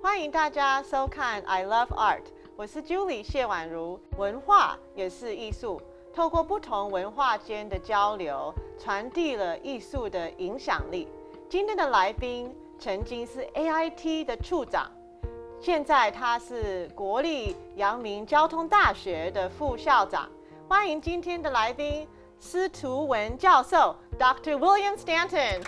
欢迎大家收看 I Love Art， 我是 Julie 谢婉如。文化也是艺术，透过不同文化间的交流，传递了艺术的影响力。今天的来宾曾经是 AIT 的处长，现在他是国立阳明交通大学的副校长。欢迎今天的来宾司徒文教授 Dr. William Stanton。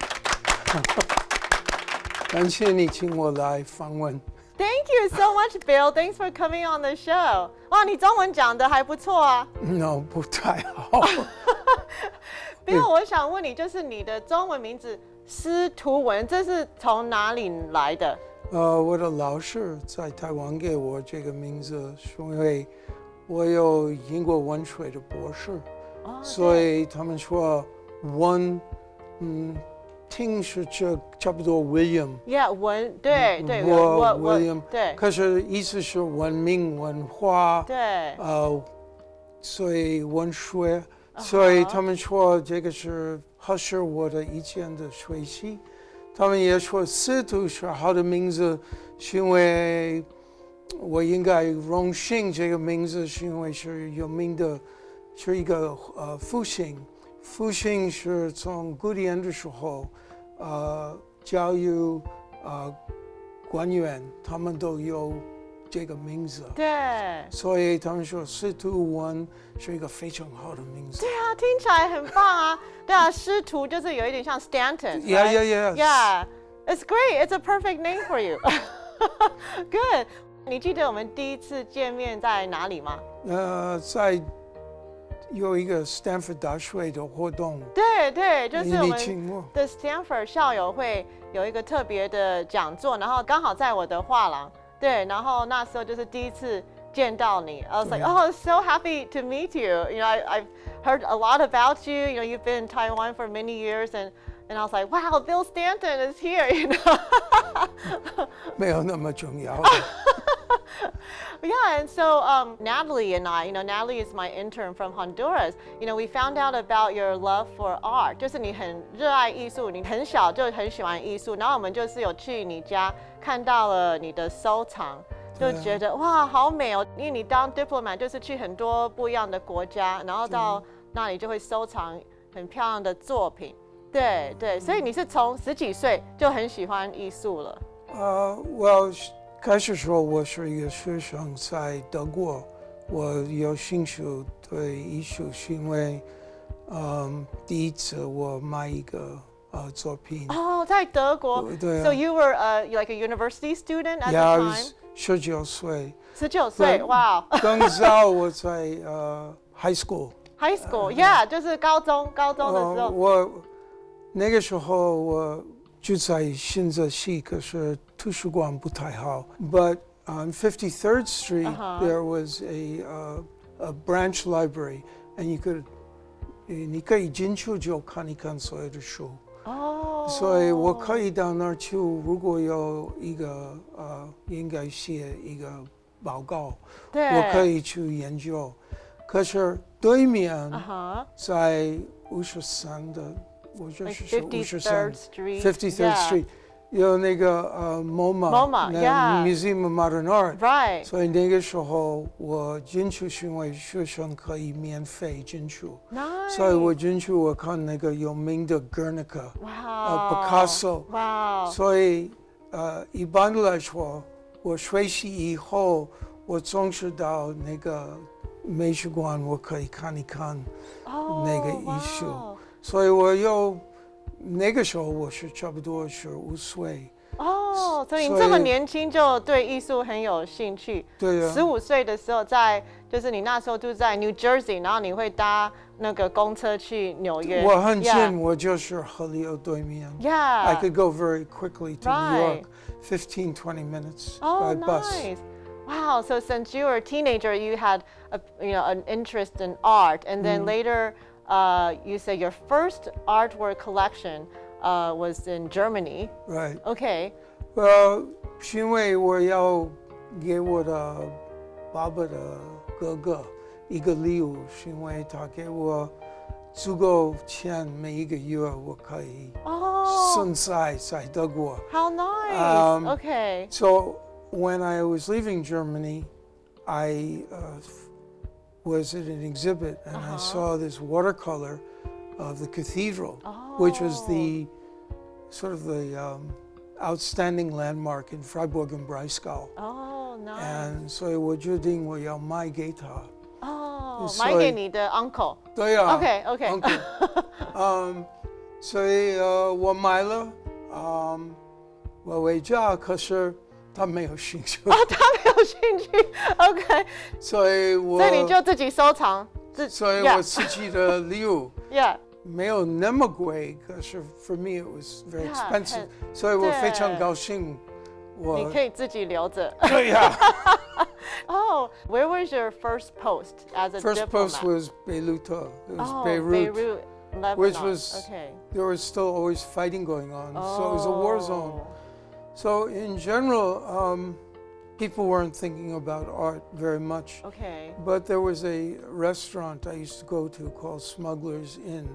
感谢你请我来访问。Thank you so much, Bill. Thanks for coming on the show. 哇，你中文讲得还不错啊。No， 不太好。Bill， 我想问你，就是你的中文名字司徒文，这是从哪里来的？我的老师在台湾给我这个名字，是因为我有英国文学的博士，所以他们说文，听是这差不多 William。Yeah， 文，对对，我 William， 对。可是意思是文明文化，对。所以文学，所以他们说这个是合适我的以前的学习。他们也说司徒是好的名字，是因为我应该荣幸这个名字，是因为是有名的，是一个复兴。复兴是从古典的时候，教育官员他们都有这个名字，对，所以他们说司徒文是一个非常好的名字。对啊，听起来很棒啊。对啊，司徒就是有一点像 Stanton。Yeah. It's great. It's a perfect name for you. Good. 你记得我们第一次见面在哪里吗？在有一个 Stanford 大学的活动，对对，就是我们的 Stanford 校友会有一个特别的讲座，然后刚好在我的画廊，对，然后那时候就是第一次见到你。I was like, oh, so happy to meet you. You know, I've heard a lot about you. You know, you've been in Taiwan for many years, and I was like, wow, Bill Stanton is here. You know. 没有那么重要。Yeah, and so Natalie and I, you know, Natalie is my intern from Honduras. You know, we found out about your love for art. 就是你很热爱艺术，你很小就很喜欢艺术。然后我们就是有去你家看到了你的收藏，就觉得哇，好美哦！因为你当 diplomat 就是去很多不一样的国家，然后到那里就会收藏很漂亮的作品。对对，所以你是从10几岁就很喜欢艺术了。我开始说我是一个学生，在德国，我有兴趣对艺术，是因为第一次我买一个作品。哦，在德国。对。So you were like a university student at the time? 19岁。19岁，哇！更早我在high school。High school, yeah， 就是高中的时候。我那个时候我就在新泽西，可是图书馆不太好。But on 53rd Street, there was a branch library, and 你可以进去就看一看所有的书。所以我可以到那儿去，如果有一个应该写一个报告，我可以去研究。可是对面在53的。我就是53 53rd Street 有那个MoMA Museum of Modern Art， 所以那个时候我进去是因为学生可以免费进去，所以我进去我看那个有名的 Guernica，Picasso， 所以一般来说我学习以后我总是到那个美术馆我可以看一看那个艺术。所以我那个时候我是差不多15岁。所以你这么年轻就对艺术很有兴趣。对啊。15岁的时候就是你那时候住在 New Jersey， 然后你会搭那个公车去纽约。我很近，我就是河流对面。Yeah. I could go very quickly to New York, 15, 20 minutes by bus. Nice. Wow. So since you were a teenager, you had an interest in art, and then later, you said your first artwork collection was in Germany. Right. Okay. Well, 是因为我要给我的爸爸的哥哥一个礼物，是因为他给我足够钱，每一个月我可以生在德国。How nice. Okay. So when I was leaving Germany, I was at an exhibit and I saw this watercolor of the cathedral, which was the sort of the outstanding landmark in Freiburg and Breisgau. Oh, nice. And 所以我决定我要卖给他。买给你的 uncle. 对啊。Okay. Uncle. 所以我买了，我回家，可是他没有兴趣。他没有兴趣。Okay. 所以你就自己收藏。所以我自己的礼物。Yeah. 没有那么贵，可是 for me it was very expensive. 所以我非常高兴。你可以自己留着。对呀。Oh, where was your first post as a first diplomat? Post was Beirut. It was Beirut, Lebanon. Which was okay. There was still always fighting going on, so it was a war zone. So in general, people weren't thinking about art very much. Okay. But there was a restaurant I used to go to called Smuggler's Inn,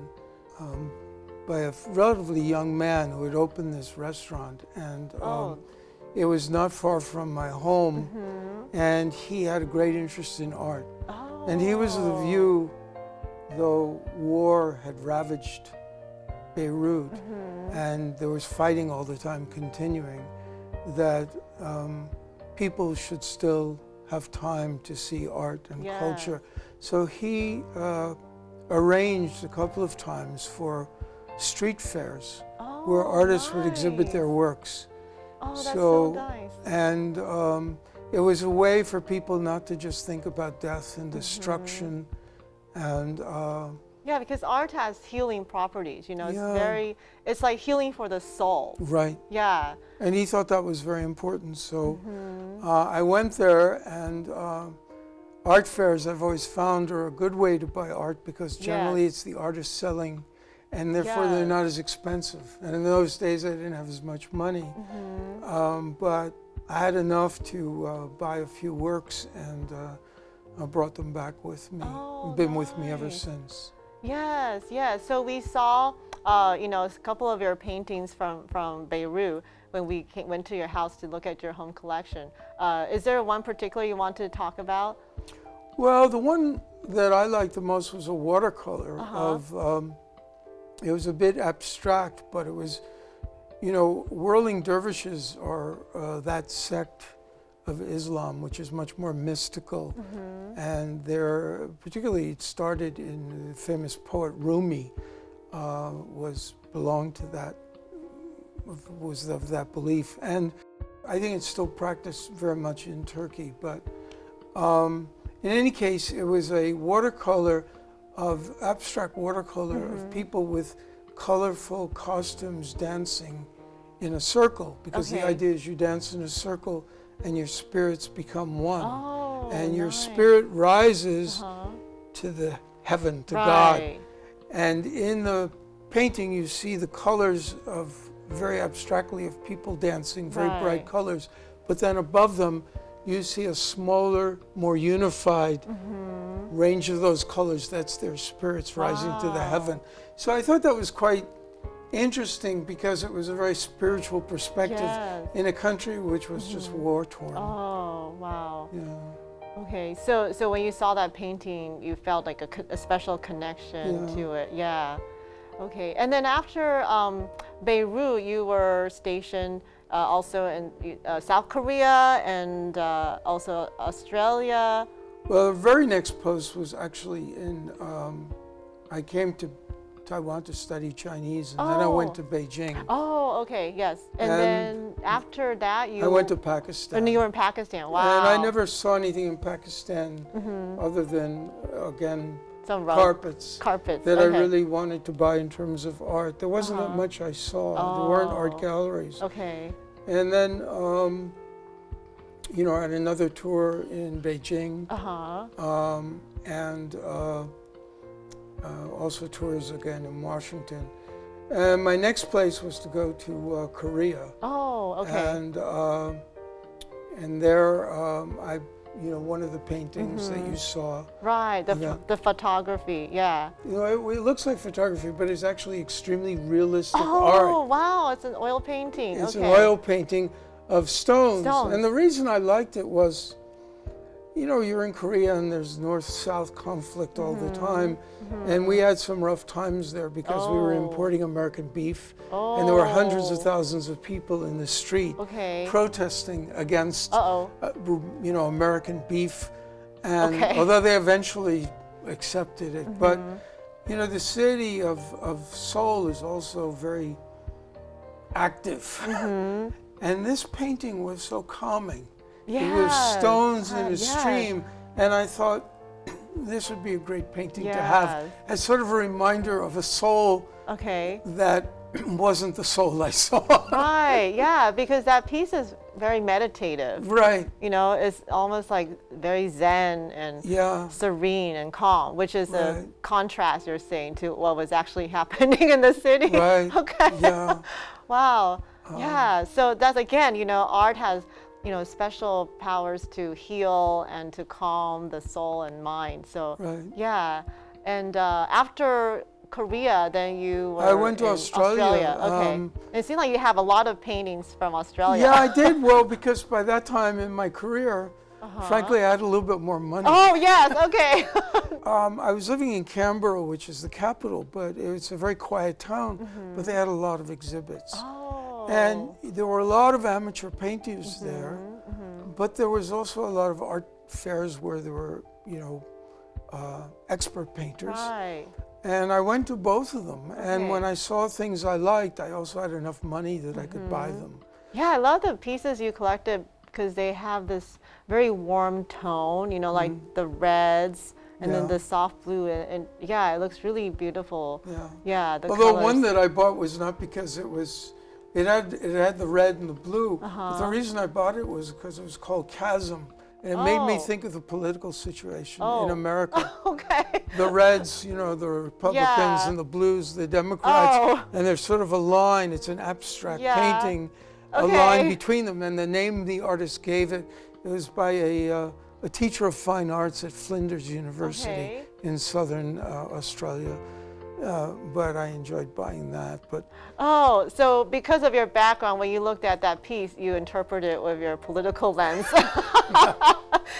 by a relatively young man who had opened this restaurant, and it was not far from my home, and he had a great interest in art. And he was of the view, though war had ravaged Beirut, and there was fighting all the time continuing, that people should still have time to see art and culture. So he arranged a couple of times for street fairs where artists would exhibit their works. Oh, that's so nice. And it was a way for people not to just think about death and destruction. And yeah, because art has healing properties, it's like healing for the soul. Right. Yeah. And he thought that was very important. So I went there, and art fairs I've always found are a good way to buy art, because generally it's the artist selling, and therefore they're not as expensive. And in those days I didn't have as much money, but I had enough to buy a few works, and I brought them back with me. Been with me ever since. Yes. So we saw, a couple of your paintings from Beirut when we went to your house to look at your home collection. Is there one particular you want to talk about? Well, the one that I liked the most was a watercolor of, it was a bit abstract, but it was, whirling dervishes are that sect of Islam, which is much more mystical. And they're, particularly it started in the famous poet Rumi, belonged to that, was of that belief. And I think it's still practiced very much in Turkey. But in any case, it was a watercolor abstract watercolor of people with colorful costumes dancing in a circle, because the idea is you dance in a circle and your spirits become one. And your spirit rises to the heaven, to God. And in the painting you see the colors of, very abstractly, of people dancing, very bright colors. But then above them you see a smaller, more unified range of those colors. That's their spirits rising to the heaven. So I thought that was quite interesting, because it was a very spiritual perspective in a country which was just war-torn. Oh, wow. Yeah. Okay, so when you saw that painting, you felt like a special connection to it. Yeah. Okay, and then after Beirut, you were stationed also in South Korea and also Australia. Well, the very next post was actually in, I came to Taiwan to study Chinese, and then I went to Beijing. Oh, okay, yes. And then after that, I went to Pakistan. And you were in Pakistan, wow. And I never saw anything in Pakistan other than, again, some carpets that I okay. really wanted to buy in terms of art. There wasn't that much I saw. There weren't art galleries. Okay. And then, you know, I had another tour in Beijing, and also tours again in Washington. And my next place was to go to Korea. Oh, okay. And there, you know, one of the paintings that you saw. Right, the photography, yeah. You know, it looks like photography, but it's actually extremely realistic art. Oh, wow, it's an oil painting. It's an oil painting of stones. And the reason I liked it was, you know, you're in Korea and there's north-south conflict all the time. And we had some rough times there because we were importing American beef. And there were hundreds of thousands of people in the street protesting against, you know, American beef. And although they eventually accepted it, but, you know, the city of Seoul is also very active. And this painting was so calming. It was stones in a stream, and I thought this would be a great painting to have as sort of a reminder of a soul that wasn't the soul I saw. Right, yeah, because that piece is very meditative. Right. You know, it's almost like very zen and serene and calm, which is a contrast, you're saying, to what was actually happening in the city. Right. Okay. Yeah. Wow. Yeah, so that's, again, you know, art has, you know, special powers to heal and to calm the soul and mind. So, yeah. And after Korea, then you were I went to Australia. Okay. It seems like you have a lot of paintings from Australia. Yeah, I did. Well, because by that time in my career, frankly, I had a little bit more money. Oh, yes. Okay. I was living in Canberra, which is the capital, but it's a very quiet town, but they had a lot of exhibits. And there were a lot of amateur painters there, but there was also a lot of art fairs where there were, you know, expert painters. Right. And I went to both of them. And when I saw things I liked, I also had enough money that I could buy them. Yeah, I love the pieces you collected because they have this very warm tone, you know, like the reds and then the soft blue. And yeah, it looks really beautiful. Yeah. The Although colors. one that I bought was not because it was, it had the red and the blue. But the reason I bought it was because it was called Chasm. And it made me think of the political situation in America. The Reds, you know, the Republicans, and the Blues, the Democrats. And there's sort of a line, it's an abstract painting, a line between them. And the name the artist gave it, it was by a teacher of fine arts at Flinders University in southern Australia. But I enjoyed buying that. But so because of your background, when you looked at that piece, you interpreted it with your political lens.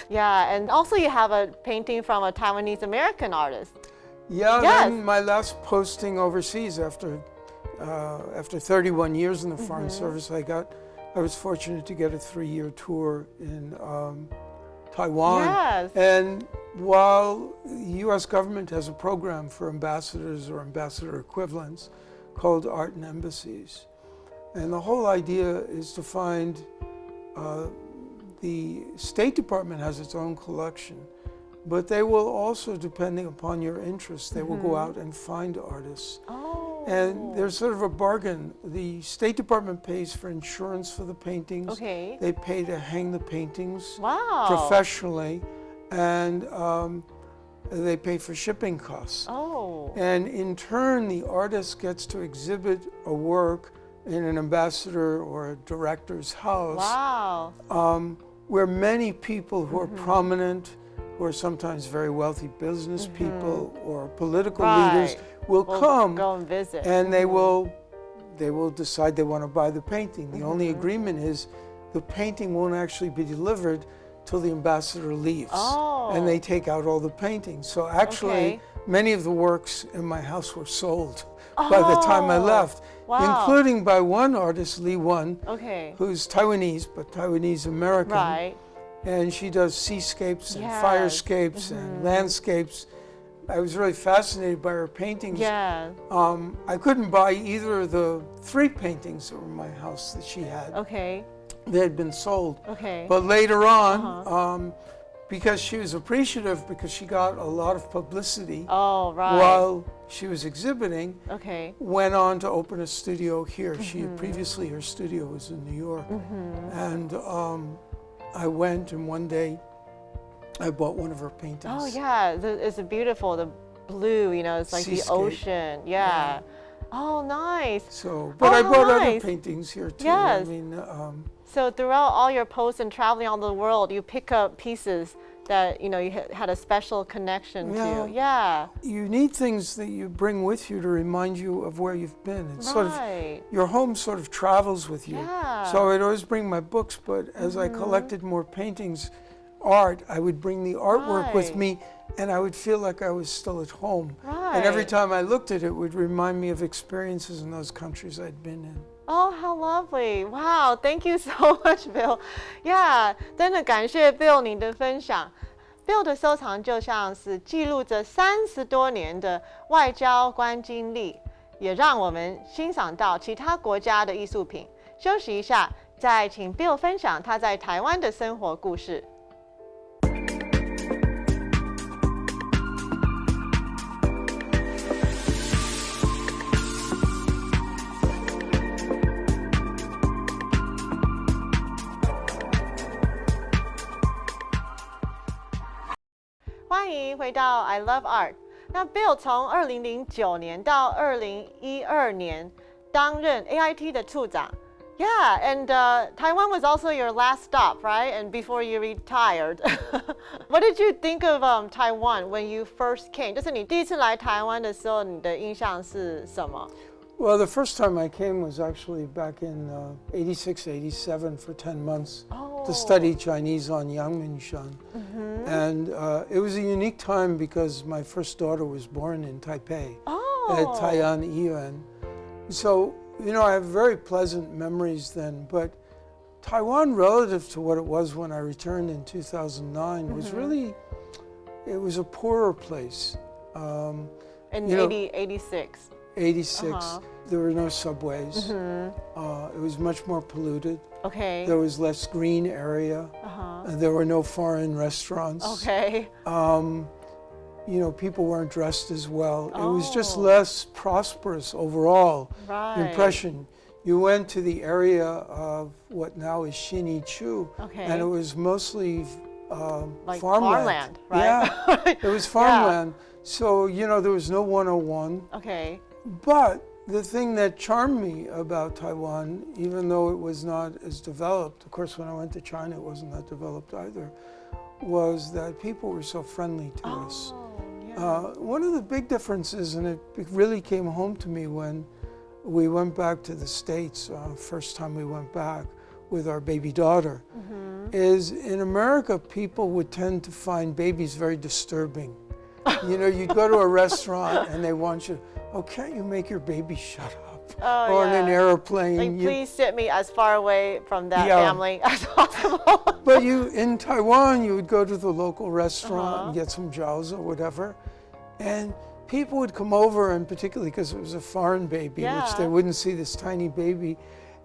Yeah, and also you have a painting from a Taiwanese American artist. Yeah, then my last posting overseas after 31 years in the Foreign Service, I was fortunate to get a 3-year tour in Taiwan. And while the U.S. government has a program for ambassadors or ambassador equivalents called Art and Embassies, and the whole idea is to find, the State Department has its own collection, but they will also, depending upon your interests, they will go out and find artists. And there's sort of a bargain. The State Department pays for insurance for the paintings. They pay to hang the paintings professionally. And they pay for shipping costs. And in turn, the artist gets to exhibit a work in an ambassador or a director's house. Where many people who are prominent, who are sometimes very wealthy business people or political leaders will come, go and visit. And they will decide they want to buy the painting. The only agreement is the painting won't actually be delivered till the ambassador leaves. And they take out all the paintings. So actually, many of the works in my house were sold by the time I left, including by one artist, Lee Won, who's Taiwanese, but Taiwanese American. And she does seascapes and firescapes and landscapes. I was really fascinated by her paintings. I couldn't buy either of the 3 paintings that were in my house that she had. They had been sold. But later on, because she was appreciative because she got a lot of publicity right. while she was exhibiting, Okay. went on to open a studio here. She had previously, her studio was in New York. And I went, and one day I bought one of her paintings. Oh yeah, it's beautiful. The blue, it's like Seascape. the ocean. Yeah. Oh, nice. So, but I brought nice. other paintings here too. Yes. I mean, So throughout all your posts and traveling all the world, you pick up pieces that you had a special connection to. Yeah. you need things that you bring with you to remind you of where you've been. It's sort of, your home sort of travels with you. Yeah. So I'd always bring my books, but as I collected more paintings, art, I would bring the artwork with me, and I would feel like I was still at home. Right. And every time I looked at it, it would remind me of experiences in those countries I'd been in. Oh, how lovely! Wow, thank you so much, Bill. Yeah， 真的感谢 Bill 你的分享。Bill 的收藏就像是记录着30多年的外交官经历，也让我们欣赏到其他国家的艺术品。休息一下，再请 Bill 分享他在台湾的生活故事。欢迎回到 I Love Art。那 Bill 从2009年到2012年担任 AIT 的处长。Yeah, and Taiwan was also your last stop, right? And before you retired. What did you think of Taiwan when you first came? 就是你第一次来台湾的时候，你的印象是什么？ Well, the first time I came was actually back in 86, 87 for 10 months to study Chinese on Yangmingshan. And it was a unique time because my first daughter was born in Taipei at Taiyan Yuan. So, I have very pleasant memories then, but Taiwan, relative to what it was when I returned in 2009, was really, it was a poorer place. In 86. 86, there were no subways. It was much more polluted. Okay. There was less green area. There were no foreign restaurants. Okay. People weren't dressed as well. It was just less prosperous overall impression. You went to the area of what now is Xinichu, and it was mostly like farmland. Right? Yeah, it was farmland. So, there was no 101. Okay. But the thing that charmed me about Taiwan, even though it was not as developed, of course, when I went to China, it wasn't that developed either, was that people were so friendly to us. One of the big differences, and it really came home to me when we went back to the States, first time we went back with our baby daughter, is in America, people would tend to find babies very disturbing. You'd go to a restaurant and they want you, can't you make your baby shut up? Or in an airplane. Like, please sit me as far away from that family as possible. But in Taiwan, you would go to the local restaurant and get some jiaozi or whatever. And people would come over, and particularly because it was a foreign baby, which they wouldn't see this tiny baby,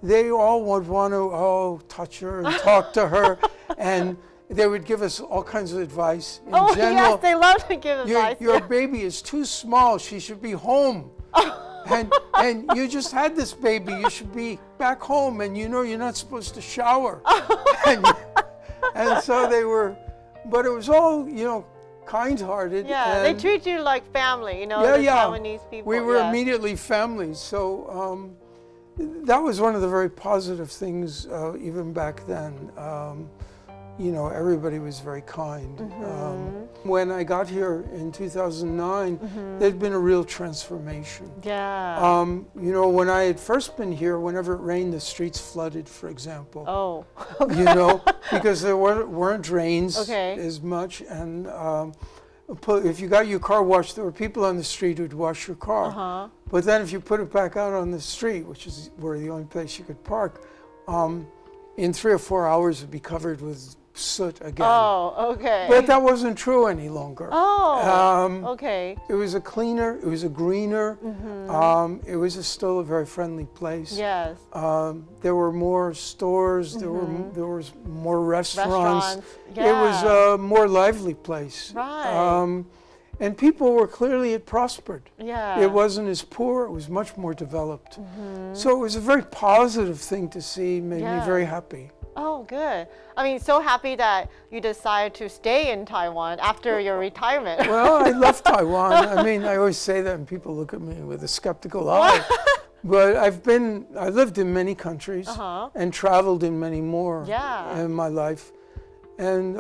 they all would want to, touch her and talk to her. And they would give us all kinds of advice. In general, yes, they love to give advice. Your baby is too small. She should be home. And you just had this baby. You should be back home. And you're not supposed to shower. and so they were, but it was all, kind-hearted. Yeah, they treat you like family, the Taiwanese people. We were immediately family. So that was one of the very positive things even back then. Everybody was very kind. When I got here in 2009, there'd been a real transformation. Yeah. When I had first been here, whenever it rained, the streets flooded, for example. Oh. Because there weren't drains as much. And if you got your car washed, there were people on the street who'd wash your car. But then if you put it back out on the street, which is where the only place you could park, in 3 or 4 hours it'd be covered with soot again. Oh, okay. But that wasn't true any longer. Oh, okay. It was a cleaner, it was a greener, it was still a very friendly place. Yes. There were more stores, there was more restaurants. Yeah. It was a more lively place. Right. And people were clearly, it prospered. Yeah. It wasn't as poor, it was much more developed. So it was a very positive thing to see, made me very happy. Oh, good. I mean, so happy that you decided to stay in Taiwan after your retirement. Well, I left Taiwan. I mean, I always say that and people look at me with a skeptical eye. But I lived in many countries and traveled in many more in my life. And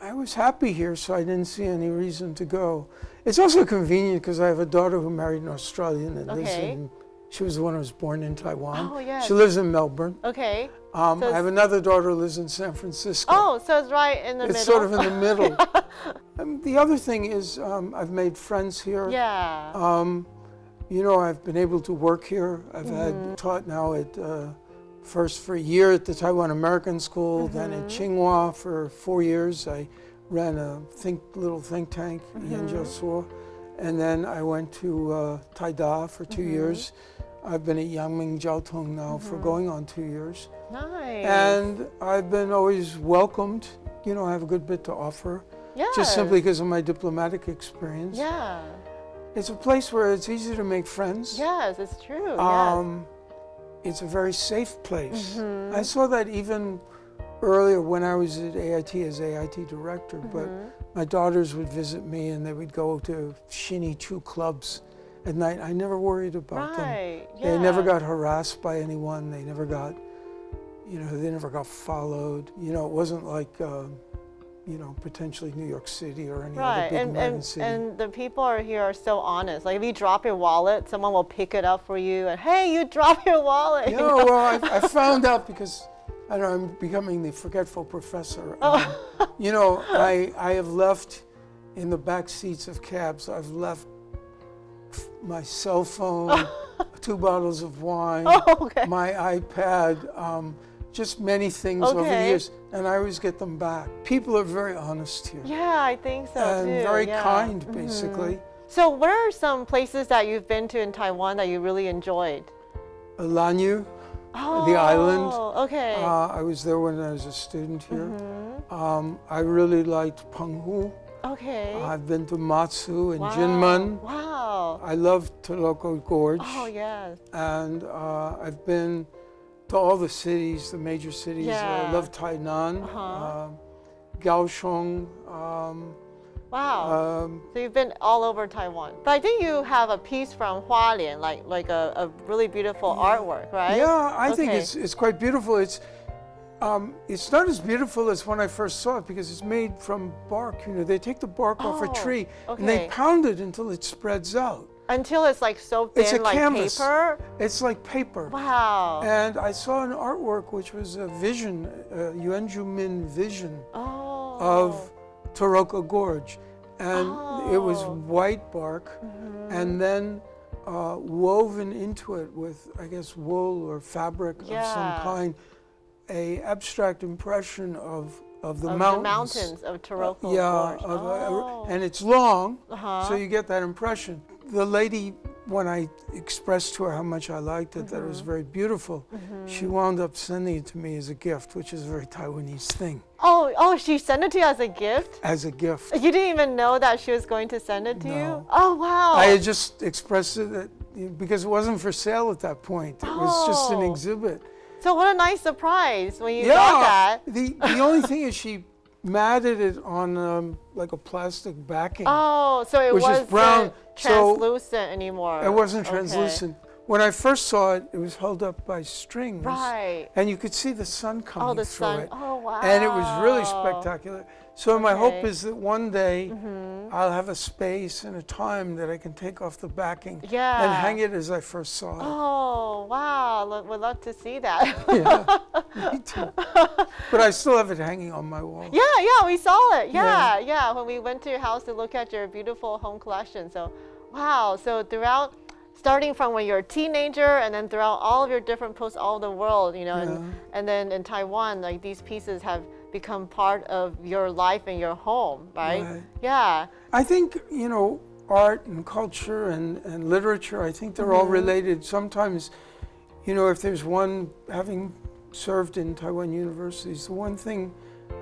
I was happy here, so I didn't see any reason to go. It's also convenient because I have a daughter who married an Australian and lives in, she was the one who was born in Taiwan. Oh, yes. She lives in Melbourne. Okay. I have another daughter who lives in San Francisco. Oh, so it's right in the middle. It's sort of in the middle. The other thing is I've made friends here. Yeah. You know, I've been able to work here. I've had taught now at first for a year at the Taiwan American School, then at Tsinghua for 4 years. I ran a little think tank, Yanjiao, and then I went to Taida for 2 years. I've been at Yangming Jiaotong now for going on 2 years. Nice. And I've been always welcomed. You know, I have a good bit to offer. Yes. Just simply because of my diplomatic experience. Yeah. It's a place where it's easy to make friends. Yes, it's true. It's a very safe place. I saw that even earlier when I was at AIT as AIT director, but my daughters would visit me and they would go to Shinichu clubs at night. I never worried about them. They never got harassed by anyone. They never got, they never got followed. You know, it wasn't like, potentially New York City or any other big American city. And the people here are so honest. Like if you drop your wallet, someone will pick it up for you. And hey, you dropped your wallet. Yeah, well, I found out because I don't know, I'm becoming the forgetful professor. I have left in the back seats of cabs. I've left my cell phone, 2 bottles of wine, my iPad. Just many things over the years, and I always get them back. People are very honest here. Yeah, I think so and too. And very kind, basically. So what are some places that you've been to in Taiwan that you really enjoyed? Lanyu, the island. Okay. I was there when I was a student here. I really liked Penghu. Okay. I've been to Matsu and Jinmen. Wow. I love Taroko Gorge. Oh, yes. And I've been to all the cities, the major cities. I love Tainan, Kaohsiung. Wow. So you've been all over Taiwan. But I think you have a piece from Hualien, like a really beautiful artwork, right? Yeah, I think it's quite beautiful. It's not as beautiful as when I first saw it because it's made from bark. You know, they take the bark off a tree and they pound it until it spreads out. Until it's like so thin, it's a like canvas. Paper? It's like paper. Wow. And I saw an artwork which was a vision, a Yuanjumin vision of Taroko Gorge. And it was white bark and then woven into it with, I guess, wool or fabric of some kind, a abstract impression of the mountains of Taroko Gorge. And it's long, so you get that impression. The lady, when I expressed to her how much I liked it, that it was very beautiful, she wound up sending it to me as a gift, which is a very Taiwanese thing. Oh, she sent it to you as a gift? As a gift. You didn't even know that she was going to send it to you? Oh, wow. I had just expressed it because it wasn't for sale at that point. It was just an exhibit. So what a nice surprise when you got that. The only thing is she matted it on like a plastic backing. Oh, so it wasn't brown, translucent anymore. It wasn't translucent. When I first saw it, it was held up by strings. Right. And you could see the sun coming through it. Oh, wow. And it was really spectacular. So my hope is that one day I'll have a space and a time that I can take off the backing and hang it as I first saw it. Oh, wow. We'd love to see that. Yeah, me too. But I still have it hanging on my wall. Yeah, we saw it. Yeah, when we went to your house to look at your beautiful home collection. So, wow. So throughout, starting from when you're a teenager and then throughout all of your different posts all over the world, and then in Taiwan, like these pieces have become part of your life and your home, right? Yeah. I think, art and culture and literature, I think they're all related. Sometimes, if there's one, having served in Taiwan universities, the one thing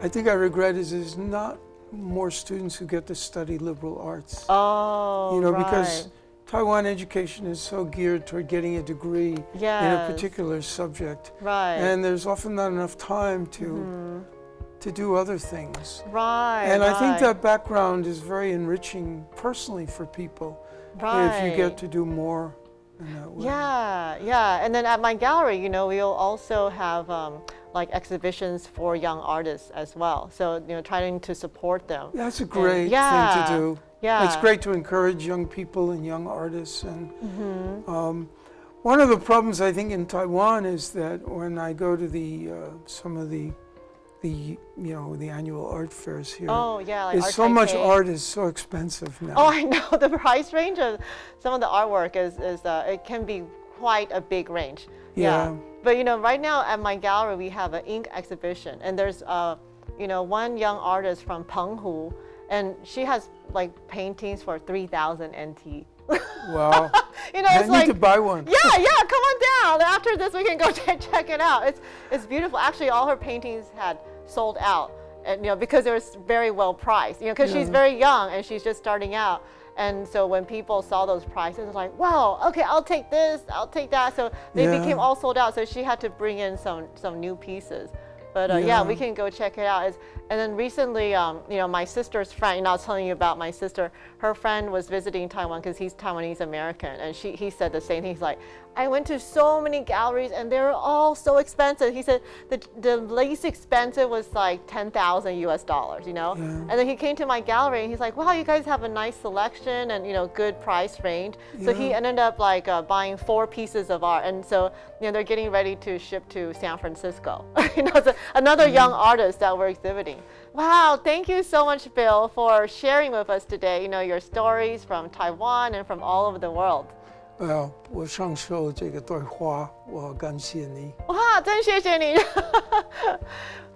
I think I regret is there's not more students who get to study liberal arts. Oh, because Taiwan education is so geared toward getting a degree in a particular subject. Right. And there's often not enough time to do other things. Right. And I think that background is very enriching personally for people if you get to do more in that way. Yeah. And then at my gallery, we'll also have like exhibitions for young artists as well. So, trying to support them. That's a great thing to do. Yeah. It's great to encourage young people and young artists. And one of the problems I think in Taiwan is that when I go to some of the annual art fairs here. Oh, yeah, like so much art is so expensive now. Oh, I know. The price range of some of the artwork is it can be quite a big range. Yeah. But right now at my gallery we have an ink exhibition, and there's one young artist from Penghu, and she has like paintings for 3,000 NT. Wow. I need to buy one. Yeah, come on down. After this we can go check it out. It's beautiful. Actually, all her paintings had sold out, and because it was very well priced. Because she's very young and she's just starting out. And so when people saw those prices, it's like, wow, okay, I'll take this, I'll take that. So they became all sold out. So she had to bring in some new pieces. But we can go check it out. And then recently, my sister's friend, I was telling you about my sister, her friend was visiting Taiwan because he's Taiwanese American. And he said the same thing. He's like, I went to so many galleries and they're all so expensive. He said the least expensive was like $10,000 US, And then he came to my gallery and he's like, wow, you guys have a nice selection and, good price range. So he ended up like buying 4 pieces of art. And so, they're getting ready to ship to San Francisco. It's another young artist that we're exhibiting. Wow, thank you so much, Bill, for sharing with us today, your stories from Taiwan and from all over the world. Well, 我上受这个对话，我感谢你。哇，真谢谢你！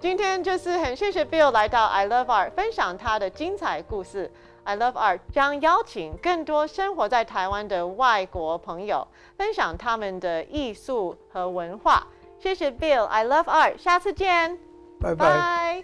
今天就是很谢谢 Bill 来到 I Love Art 分享他的精彩故事。I Love Art 将邀请更多生活在台湾的外国朋友，分享他们的艺术和文化。谢谢 Bill，I Love Art， 下次见，拜拜。